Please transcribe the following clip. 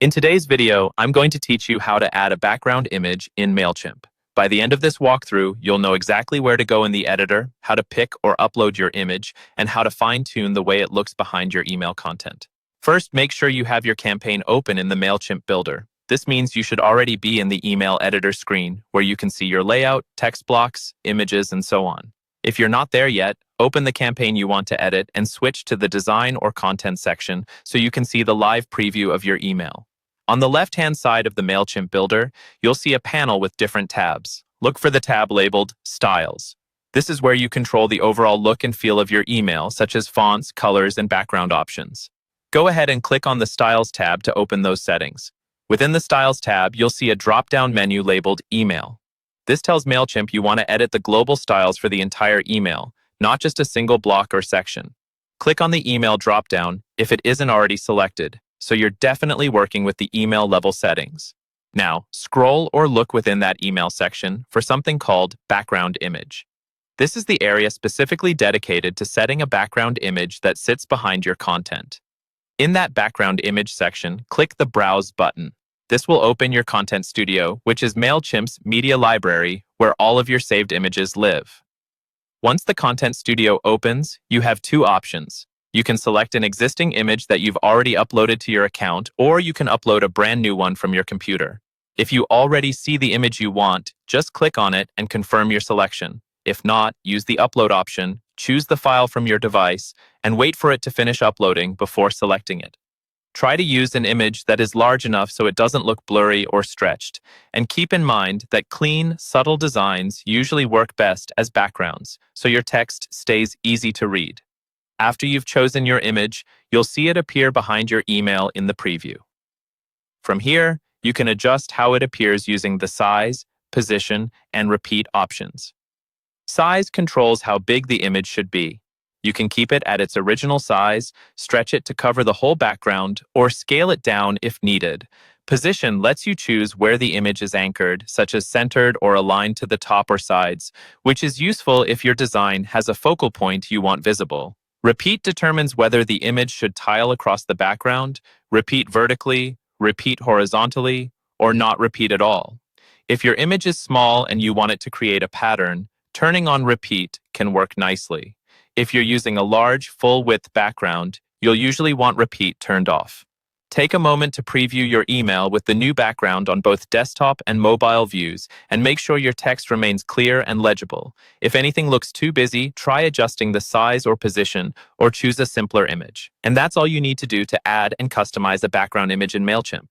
In today's video, I'm going to teach you how to add a background image in Mailchimp. By the end of this walkthrough, you'll know exactly where to go in the editor, how to pick or upload your image, and how to fine-tune the way it looks behind your email content. First, make sure you have your campaign open in the Mailchimp builder. This means you should already be in the email editor screen, where you can see your layout, text blocks, images, and so on. If you're not there yet, open the campaign you want to edit and switch to the Design or Content section so you can see the live preview of your email. On the left-hand side of the Mailchimp builder, you'll see a panel with different tabs. Look for the tab labeled Styles. This is where you control the overall look and feel of your email, such as fonts, colors, and background options. Go ahead and click on the Styles tab to open those settings. Within the Styles tab, you'll see a drop-down menu labeled Email. This tells Mailchimp you want to edit the global styles for the entire email, not just a single block or section. Click on the Email drop-down if it isn't already selected, so you're definitely working with the email level settings. Now, scroll or look within that email section for something called Background Image. This is the area specifically dedicated to setting a background image that sits behind your content. In that background image section, click the Browse button. This will open your Content Studio, which is Mailchimp's media library where all of your saved images live. Once the Content Studio opens, you have two options. You can select an existing image that you've already uploaded to your account, or you can upload a brand new one from your computer. If you already see the image you want, just click on it and confirm your selection. If not, use the Upload option, choose the file from your device, and wait for it to finish uploading before selecting it. Try to use an image that is large enough so it doesn't look blurry or stretched, and keep in mind that clean, subtle designs usually work best as backgrounds, so your text stays easy to read. After you've chosen your image, you'll see it appear behind your email in the preview. From here, you can adjust how it appears using the size, position, and repeat options. Size controls how big the image should be. You can keep it at its original size, stretch it to cover the whole background, or scale it down if needed. Position lets you choose where the image is anchored, such as centered or aligned to the top or sides, which is useful if your design has a focal point you want visible. Repeat determines whether the image should tile across the background, repeat vertically, repeat horizontally, or not repeat at all. If your image is small and you want it to create a pattern, turning on repeat can work nicely. If you're using a large, full-width background, you'll usually want repeat turned off. Take a moment to preview your email with the new background on both desktop and mobile views, and make sure your text remains clear and legible. If anything looks too busy, try adjusting the size or position, or choose a simpler image. And that's all you need to do to add and customize a background image in Mailchimp.